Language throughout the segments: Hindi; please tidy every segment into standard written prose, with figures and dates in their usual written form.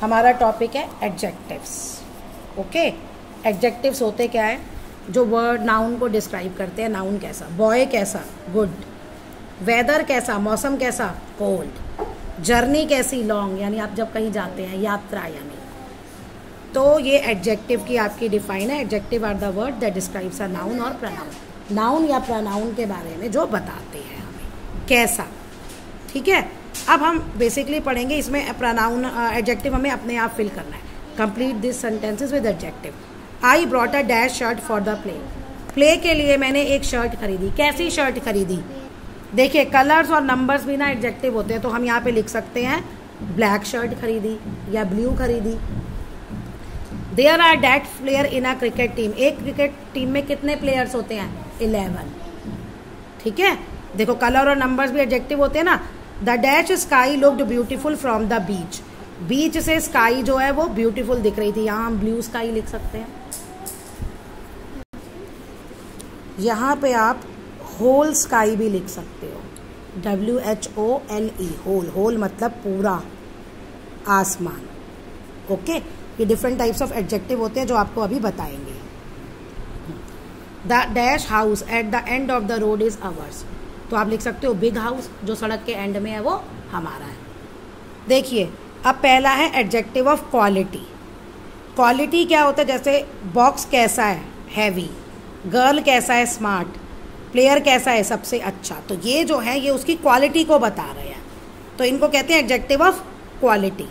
हमारा टॉपिक है एडजेक्टिव्स। ओके, एडजेक्टिव्स होते क्या है? जो वर्ड नाउन को डिस्क्राइब करते हैं। नाउन कैसा? बॉय कैसा? गुड। वेदर कैसा? मौसम कैसा? कोल्ड। जर्नी कैसी? लॉन्ग, यानी आप जब कहीं जाते हैं, यात्रा यानी। तो ये एडजेक्टिव की आपकी डिफाइन है। Adjective are the word that describes a noun और प्रोनाउन। नाउन या प्रोनाउन के बारे में जो बताते हैं हमें कैसा। ठीक है, अब हम बेसिकली पढ़ेंगे इसमें प्रोनाउन एडजेक्टिव हमें अपने आप फिल करना है। Complete this sentences with adjective. I brought a dash shirt for the play. Play के लिए मैंने एक शर्ट खरीदी। कैसी शर्ट खरीदी? देखिए, कलर्स और नंबर्स भी ना एडजेक्टिव होते हैं, तो हम यहाँ पे लिख सकते हैं ब्लैक शर्ट खरीदी या ब्लू खरीदी। There are that player in a cricket team. एक क्रिकेट टीम में कितने प्लेयर्स होते हैं? 11। ठीक है, देखो कलर और नंबर्स भी एडजेक्टिव होते हैं ना। The dash sky looked beautiful from the beach. Beach से स्काई जो है वो ब्यूटीफुल दिख रही थी। यहाँ हम ब्लू स्काई लिख सकते हैं। यहाँ पे आप होल स्काई भी लिख सकते हो। WHOLE, whole. होल मतलब पूरा आसमान। ओके, ये डिफरेंट टाइप्स ऑफ एडजेक्टिव होते हैं जो आपको अभी बताएंगे। The dash house at the end of the road is ours. तो आप लिख सकते हो बिग हाउस, जो सड़क के एंड में है वो हमारा है। देखिए, अब पहला है एडजेक्टिव ऑफ क्वालिटी। क्वालिटी क्या होता है? जैसे बॉक्स कैसा है? हैवी। गर्ल कैसा है? स्मार्ट। प्लेयर कैसा है? सबसे अच्छा। तो ये जो है ये उसकी क्वालिटी को बता रहे हैं, तो इनको कहते हैं adjective of quality.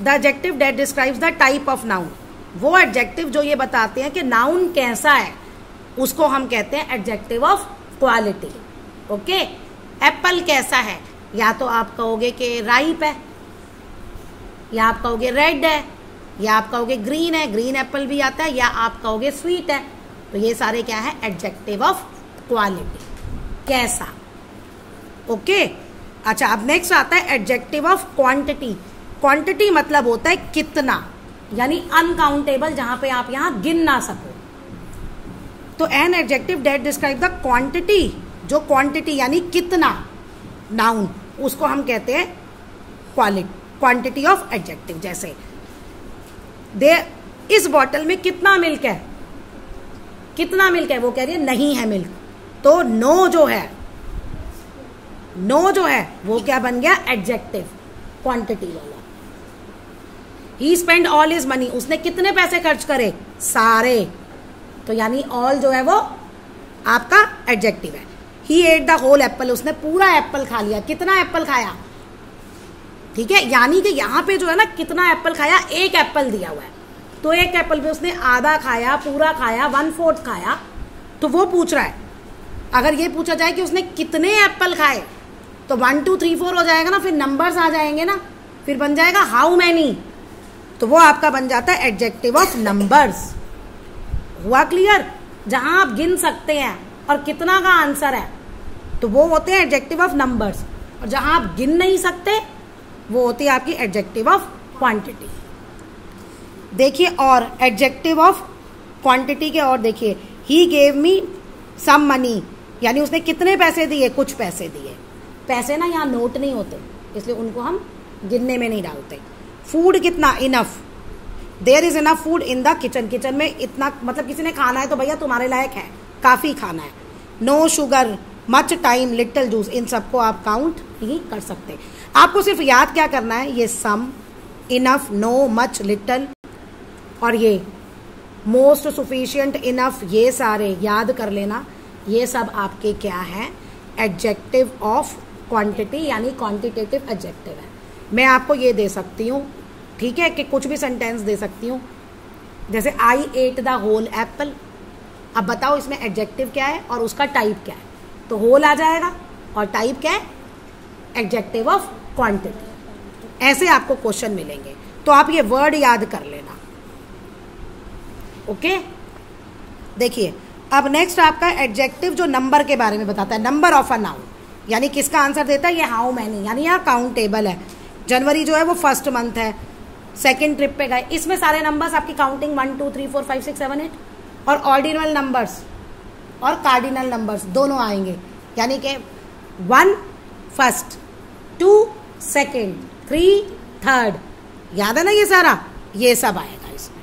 The adjective that describes the type of noun. वो एडजेक्टिव जो ये बताते हैं कि नाउन कैसा है, उसको हम कहते हैं adjective of quality. Okay, Apple कैसा है? या तो आप कहोगे कि राइप है, या आप कहोगे रेड है, या आप कहोगे ग्रीन है, ग्रीन एप्पल भी आता है, या आप कहोगे स्वीट है। तो ये सारे क्या है? एडजेक्टिव ऑफ क्वालिटी, कैसा। ओके, अच्छा, अब नेक्स्ट आता है एडजेक्टिव ऑफ क्वांटिटी। क्वांटिटी मतलब होता है कितना, यानी अनकाउंटेबल, जहां पे आप यहां गिन ना सको। तो an adjective that describe the quantity, जो क्वांटिटी यानी कितना, नाउन, उसको हम कहते हैं क्वांटिटी ऑफ एडजेक्टिव। जैसे इस बॉटल में कितना मिल्क है? कितना मिल्क है? वो कह रही है नहीं है मिल्क। तो नो जो है वो क्या बन गया? एडजेक्टिव, क्वांटिटी वाला। ही स्पेंड ऑल हिज मनी। उसने कितने पैसे खर्च करे? सारे। तो यानी ऑल जो है वो आपका एडजेक्टिव है। ही एट द होल एप्पल। उसने पूरा एप्पल खा लिया। कितना एप्पल खाया? ठीक है, यानी कि यहाँ पे जो है ना, कितना एप्पल खाया, एक एप्पल दिया हुआ है, तो एक एप्पल पे उसने आधा खाया, पूरा खाया, 1/4 खाया, तो वो पूछ रहा है। अगर ये पूछा जाए कि उसने कितने एप्पल खाए, तो 1 2 3 4 हो जाएगा ना, फिर नंबर्स आ जाएंगे ना, फिर बन जाएगा हाउ मैनी, तो वो आपका बन जाता है एडजेक्टिव ऑफ नंबर्स। हुआ क्लियर? जहां आप गिन सकते हैं और कितना का आंसर है, तो वो होते हैं एडजेक्टिव ऑफ नंबर्स। और जहां आप गिन नहीं सकते, वो होती है आपकी एडजेक्टिव ऑफ क्वांटिटी। देखिए, और एडजेक्टिव ऑफ क्वांटिटी के और देखिए, he gave me some money, यानी उसने कितने पैसे दिए? कुछ पैसे दिए। पैसे ना यहाँ नोट नहीं होते, इसलिए उनको हम गिनने में नहीं डालते। फूड कितना? Enough. There is enough food in the kitchen. Kitchen में इतना, मतलब किसी ने खाना है तो भैया तुम्हारे लायक है, काफी खाना है। No sugar, much time, little juice, इन सबको आप काउंट नहीं कर सकते। आपको सिर्फ याद क्या करना है? ये सम, इनफ, नो, मच, लिटिल और ये मोस्ट, सफिशिएंट, इनफ, ये सारे याद कर लेना। ये सब आपके क्या है? एडजेक्टिव ऑफ क्वांटिटी, यानी क्वांटिटेटिव एडजेक्टिव है। मैं आपको ये दे सकती हूँ, ठीक है, कि कुछ भी सेंटेंस दे सकती हूँ, जैसे आई एट द होल एप्पल। अब बताओ इसमें एडजेक्टिव क्या है और उसका टाइप क्या है? तो होल आ जाएगा, और टाइप क्या है? Adjective of quantity. ऐसे आपको क्वेश्चन मिलेंगे, तो आप ये वर्ड याद कर लेना। ओके, देखिए, अब नेक्स्ट आपका एडजेक्टिव जो नंबर के बारे में बताता है, नंबर ऑफ अ नाउन, यानी किसका आंसर देता है? ये हाउ मैनी, यानी यहाँ काउंटेबल है। जनवरी जो है वो फर्स्ट मंथ है, सेकेंड ट्रिप पे गए, इसमें सारे नंबर्स आपकी काउंटिंग 1 2 3 4 5 6 7 8 और ऑर्डिनल नंबर्स और कार्डिनल नंबर्स दोनों आएंगे, यानी कि 1 फर्स्ट, 2 सेकेंड, 3 थर्ड, याद है ना ये सारा, ये सब आएगा इसमें।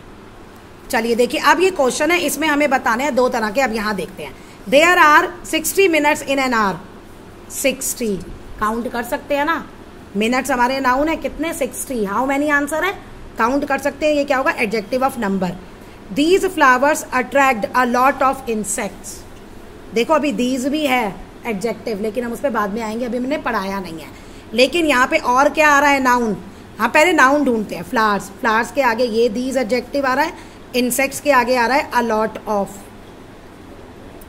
चलिए देखिए, अब ये क्वेश्चन है, इसमें हमें बताने हैं दो तरह के। अब यहाँ देखते हैं, there are 60 minutes in an hour. 60 count कर सकते हैं ना, मिनट्स हमारे नाउन है, कितने 60। हाउ मैनी आंसर है, काउंट कर सकते हैं। ये क्या होगा, adjective of number. These flowers attract a lot of insects. देखो अभी दीज भी है एडजेक्टिव, लेकिन हम उस पर बाद में आएंगे, अभी मैंने पढ़ाया नहीं है। लेकिन यहाँ पे और क्या आ रहा है, नाउन। हाँ पहले नाउन ढूंढते हैं। फ्लावर्स, फ्लावर्स के आगे ये दीज एडजेक्टिव आ रहा है, इंसेक्ट्स के आगे आ रहा है अ लॉट ऑफ,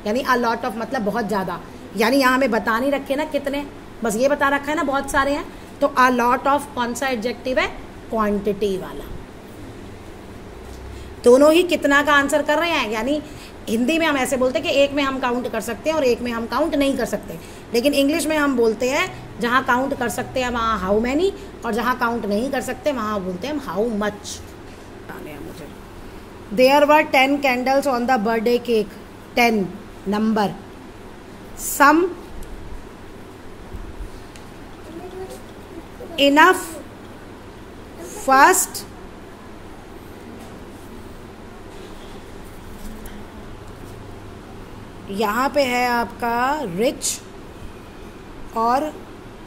यानी अ लॉट ऑफ मतलब बहुत ज़्यादा। यानी यहाँ हमें बता नहीं रखे ना कितने, बस ये बता रखा है ना बहुत सारे हैं। तो अ लॉट ऑफ कौन सा एडजेक्टिव है, क्वांटिटी वाला। दोनों ही कितना का आंसर कर रहे हैं। यानी हिंदी में हम ऐसे बोलते हैं कि एक में हम काउंट कर सकते हैं और एक में हम काउंट नहीं कर सकते, लेकिन इंग्लिश में हम बोलते हैं जहाँ काउंट कर सकते हैं वहाँ हाउ मैनी, और जहाँ काउंट नहीं कर सकते वहाँ बोलते हैं how much. There were 10 candles on the birthday cake. 10 number, some enough, first, यहाँ पे है आपका रिच और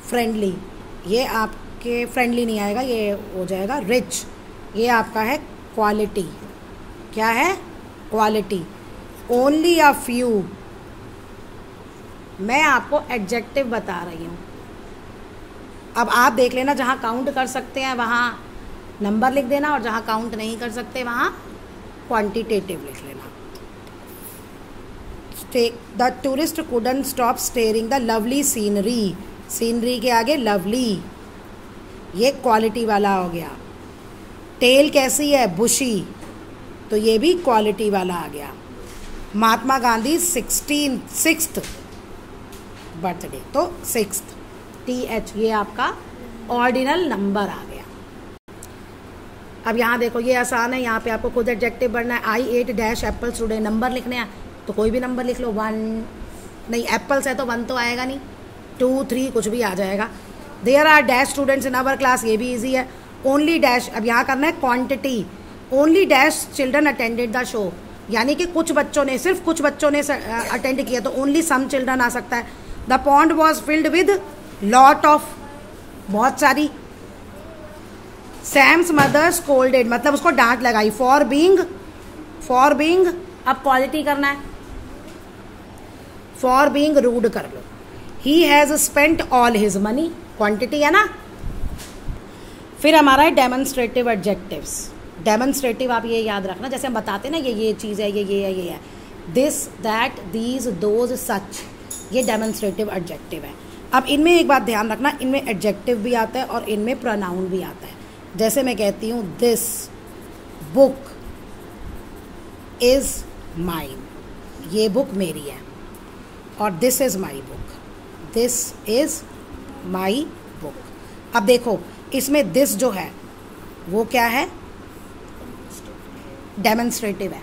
फ्रेंडली। ये आपके फ्रेंडली नहीं आएगा, ये हो जाएगा रिच। ये आपका है क्वालिटी। क्या है, क्वालिटी। ओनली अ फ्यू, मैं आपको एडजेक्टिव बता रही हूँ। अब आप देख लेना, जहाँ काउंट कर सकते हैं वहाँ नंबर लिख देना, और जहाँ काउंट नहीं कर सकते वहाँ क्वांटिटेटिव लिख लेना। The tourist couldn't stop steering the lovely scenery. Scenery के आगे लवली, ये क्वालिटी वाला हो गया। टेल कैसी है, बुशी, तो ये भी क्वालिटी वाला आ गया। महात्मा गांधी 6th बर्थडे, तो 6th, TH, ये आपका ऑर्डिनल नंबर आ गया। अब यहाँ देखो, ये आसान है, यहाँ पे आपको खुद एडजेक्टिव बढ़ना है। I ate dash apples today, number लिखने हैं तो कोई भी नंबर लिख लो। 1 नहीं, एप्पल्स है तो 1 तो आएगा नहीं, 2 3 कुछ भी आ जाएगा। There are dash students in our class, ये भी इजी है। ओनली डैश, अब यहाँ करना है quantity. Only dash children attended the show, यानी कि कुछ बच्चों ने, सिर्फ कुछ बच्चों ने अटेंड किया, तो ओनली सम चिल्ड्रन आ सकता है। The pond was filled with lot of, बहुत सारी। सैम्स मदर स्कोल्डेड, मतलब उसको डांट लगाई। फॉर बीइंग, अब क्वालिटी करना है, फॉर बीइंग रूड कर लो। He has spent all his money, quantity है ना। फिर हमारा है डेमोन्स्ट्रेटिव एडजेक्टिव्स। डेमोन्स्ट्रेटिव आप ये याद रखना, जैसे हम बताते हैं ना, ये चीज़ है, ये है। दिस, दैट, दीज, दोज, सच, ये डेमोन्स्ट्रेटिव एडजेक्टिव है। अब इनमें एक बात ध्यान रखना, इनमें एडजेक्टिव भी आता है और इनमें प्रोनाउन भी आता है। जैसे मैं कहती हूँ दिस बुक इज माइन, ये बुक मेरी है, और this is my book, this is my book. अब देखो इसमें दिस जो है वो क्या है, डेमोन्स्ट्रेटिव है,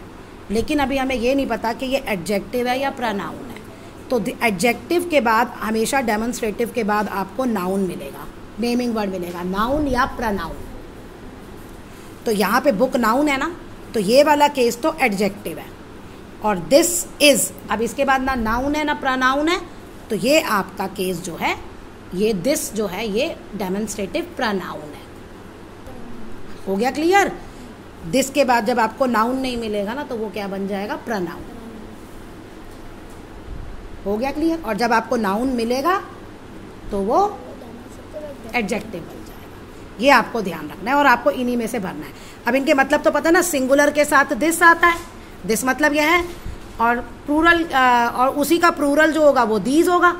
लेकिन अभी हमें ये नहीं पता कि ये एडजेक्टिव है या प्रोनाउन है। तो एडजेक्टिव के बाद हमेशा डेमोन्स्ट्रेटिव के बाद आपको नाउन मिलेगा, नेमिंग वर्ड मिलेगा, नाउन या प्रोनाउन। तो यहाँ पे बुक नाउन है ना, तो ये वाला केस तो एडजेक्टिव है। और दिस इज, अब इसके बाद ना नाउन है ना प्रोनाउन है, तो ये आपका केस जो है, ये दिस जो है ये डेमोन्स्ट्रेटिव प्रोनाउन है। हो गया क्लियर। दिस के बाद जब आपको नाउन नहीं मिलेगा ना, तो वो क्या बन जाएगा, प्रोनाउन। हो गया क्लियर। और जब आपको नाउन मिलेगा तो वो एडजेक्टिव बन जाएगा। ये आपको ध्यान रखना है और आपको इन्हीं में से भरना है। अब इनके मतलब तो पता है ना, सिंगुलर के साथ दिस आता है, दिस मतलब यह है, और प्लूरल और उसी का प्लूरल जो होगा वो दीज होगा।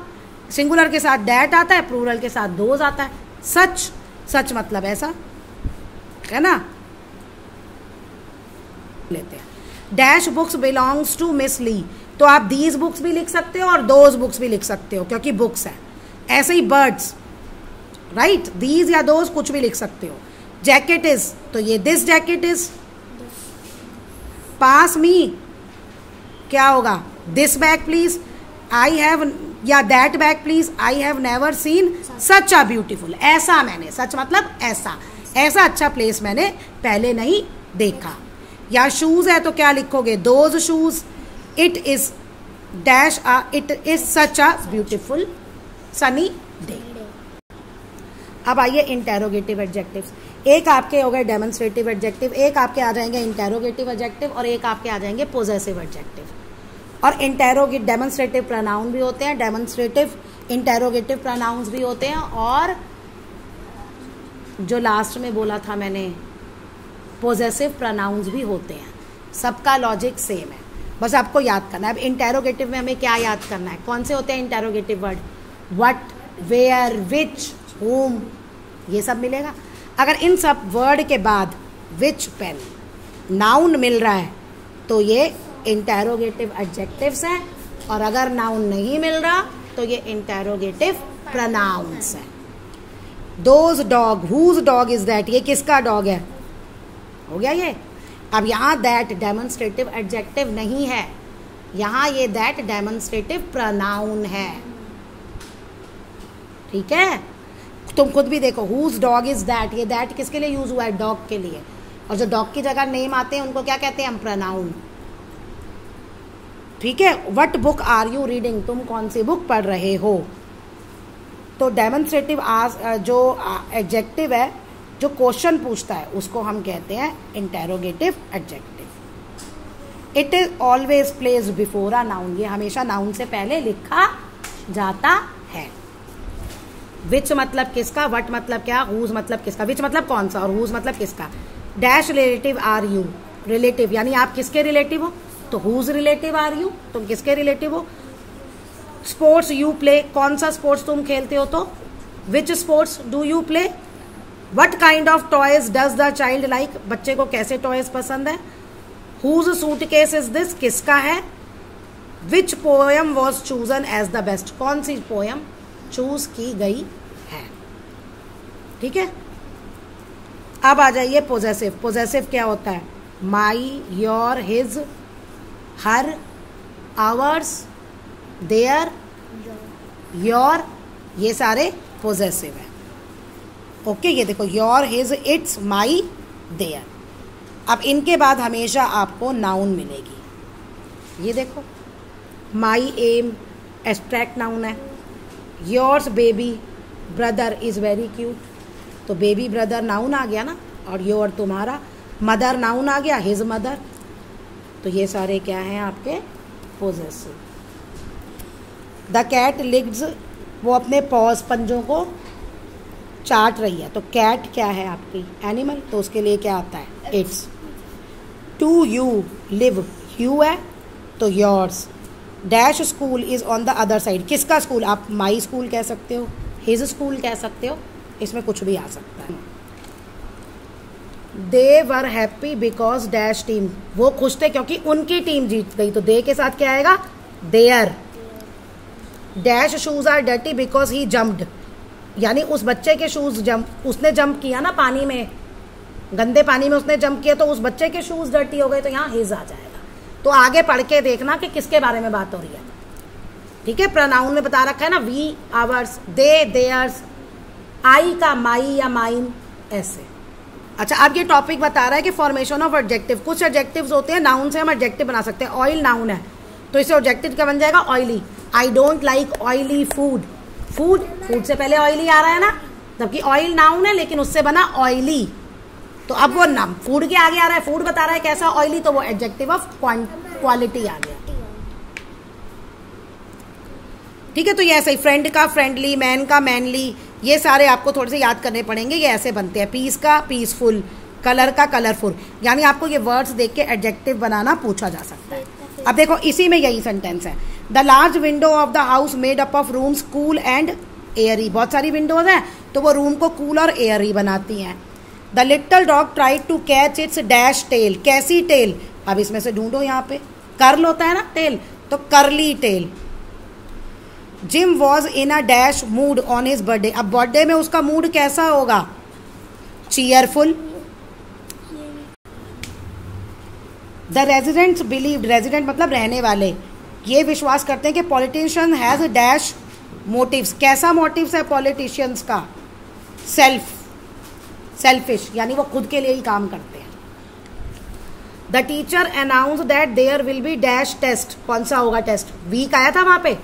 सिंगुलर के साथ डैट आता है, प्लूरल के साथ दोज आता है। सच, सच मतलब ऐसा है ना। लेते हैं dash books belongs to Miss Li, तो आप दीज बुक्स भी लिख सकते हो और दोज बुक्स भी लिख सकते हो, क्योंकि बुक्स है। ऐसे ही बर्ड्स, राइट, दीज या दोज कुछ भी लिख सकते हो। जैकेट इज, तो ये this jacket is. Pass me क्या होगा, this bag please. I have या that bag please, I have never seen such a beautiful, ऐसा मैंने, सच मतलब ऐसा, ऐसा अच्छा प्लेस मैंने पहले नहीं देखा। या शूज है तो क्या लिखोगे, those shoes, it is dash it is such a beautiful sunny day. अब आइए इंटेरोगेटिव एडजेक्टिव्स। एक आपके हो गए डेमोन्स्ट्रेटिव एडजेक्टिव, एक आपके आ जाएंगे इंटेरोगेटिव एडजेक्टिव, और एक आपके आ जाएंगे पोजेसिव एडजेक्टिव। और डेमोन्स्ट्रेटिव प्रोनाउन भी होते हैं, डेमोन्स्ट्रेटिव इंटेरोगेटिव प्रोनाउंस भी होते हैं, और जो लास्ट में बोला था मैंने पोजेसिव प्रोनाउंस भी होते हैं। सबका लॉजिक सेम है, बस आपको याद करना है। अब इंटेरोगेटिव में हमें क्या याद करना है, कौन से होते हैं interrogative word, what, where, which, whom, ये सब मिलेगा। अगर इन सब वर्ड के बाद विच पेन नाउन मिल रहा है तो ये इंटेरोगेटिव एडजेक्टिव्स हैं, और अगर नाउन नहीं मिल रहा तो ये इंटेरोगेटिव प्रोनाउंस हैं। Those dog, whose dog is that, ये किसका डॉग है, हो गया ये। अब यहाँ दैट डेमोन्स्ट्रेटिव एडजेक्टिव नहीं है, यहाँ ये दैट डेमोन्स्ट्रेटिव प्रोनाउन है, ठीक है। तुम खुद भी देखो, हुज डॉग इज दैट, ये दैट किसके लिए यूज हुआ है, डॉग के लिए, और जो डॉग की जगह नेम आते हैं उनको क्या कहते हैं हम, प्रोनाउन, ठीक है। What book are you reading, तुम कौन सी बुक पढ़ रहे हो। तो डेमोन्स्ट्रेटिव जो एडजेक्टिव है, जो क्वेश्चन पूछता है, उसको हम कहते हैं interrogative adjective. It is always placed before a noun, ये हमेशा नाउन से पहले लिखा जाता है। विच मतलब किसका, वट मतलब क्या, हुज मतलब किसका, विच मतलब कौन सा, और हुज मतलब किसका। Dash relative are you, relative यानी आप किसके रिलेटिव हो, तो हुज रिलेटिव आर यू, तुम किसके रिलेटिव हो। स्पोर्ट्स यू प्ले, कौन सा स्पोर्ट्स तुम खेलते हो, तो विच sports do you play. What kind of toys does the child like, बच्चे को कैसे टॉयज पसंद है। हुज सूटकेस इज दिस, किसका है। Which poem was chosen as the best, कौन सी पोएम चूज की गई है, ठीक है। अब आ जाइए पोजेसिव। पोजेसिव क्या होता है, my, your, his, her, ours, their, your, ये सारे पोजेसिव है, ओके। ये देखो, your, his, its, my, their. अब इनके बाद हमेशा आपको नाउन मिलेगी। ये देखो, माई एम एब्स्ट्रैक्ट नाउन है। Yours baby brother is very cute, तो बेबी ब्रदर नाउन आ गया ना, और योर तुम्हारा, मदर नाउन आ गया, हिज मदर, तो ये सारे क्या हैं आपके पोजेसिव। द कैट लिग्स, वो अपने पॉज पंजों को चाट रही है, तो कैट क्या है आपकी, एनिमल, तो उसके लिए क्या आता है, its. To you live, you है तो yours. Dash school is on the other side, किसका स्कूल, आप माई स्कूल कह सकते हो, हिज स्कूल कह सकते हो, इसमें कुछ भी आ सकता है। They were happy because dash team, वो खुश थे क्योंकि उनकी टीम जीत गई, तो दे के साथ क्या आएगा, there. Dash shoes are dirty because he jumped, यानी उस बच्चे के शूज उसने जंप किया ना पानी में, गंदे पानी में उसने जंप किया, तो उस बच्चे के शूज डर्टी हो गए, तो यहाँ हिज आ जाएगा। तो आगे पढ़ के देखना कि किसके बारे में बात हो रही है, ठीक है। प्रोनाउन में बता रखा है ना, वी, आवर्स, दे, देयर्स, आई का माई या माइन, ऐसे। अच्छा, अब ये टॉपिक बता रहा है कि फॉर्मेशन ऑफ एडजेक्टिव। कुछ एडजेक्टिव्स होते हैं नाउन से हम एडजेक्टिव बना सकते हैं। ऑयल नाउन है तो इसे एडजेक्टिव क्या बन जाएगा, oily. I don't like oily food, food, food से पहले ऑयली आ रहा है ना, जबकि ऑयल नाउन है लेकिन उससे बना ऑयली, तो अब वो नाम फूड के आगे आ रहा है, फूड बता रहा है कैसा ऑयली, तो वो एडजेक्टिव ऑफ क्वालिटी आ गया, ठीक है। तो ये ऐसे ही, फ्रेंड का फ्रेंडली, मैन का मैनली, ये सारे आपको थोड़े से याद करने पड़ेंगे, ये ऐसे बनते हैं। पीस का पीसफुल, कलर का कलरफुल, यानी आपको ये वर्ड्स देख के एडजेक्टिव बनाना पूछा जा सकता है। अब देखो, इसी में यही सेंटेंस है, the large window of the house made up of rooms cool and Airy, बहुत सारी विंडोज हैं तो वो रूम को कूल और एयरी बनाती हैं। The little dog tried to catch its dash tail, कैसी टेल, अब इसमें से ढूंढो, यहाँ पे कर्ल होता है ना टेल, तो curly tail. Jim was in a dash mood on his birthday, अब बर्थडे में उसका मूड कैसा होगा, cheerful. The residents believed, resident मतलब रहने वाले, ये विश्वास करते हैं कि पॉलिटिशियन हैज डैश मोटिव्स। कैसा मोटिव्स है पॉलिटिशियंस का? सेल्फिश, यानी वो खुद के लिए ही काम करते हैं। The teacher announce that there will be dash test. कौन सा होगा टेस्ट? वीक आया था वहां पे,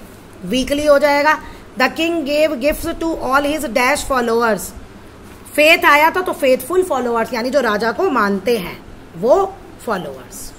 वीकली हो जाएगा। The king gave gifts to all his dash followers. Faith आया था तो फेथफुल फॉलोअर्स, यानी जो राजा को मानते हैं वो फॉलोअर्स।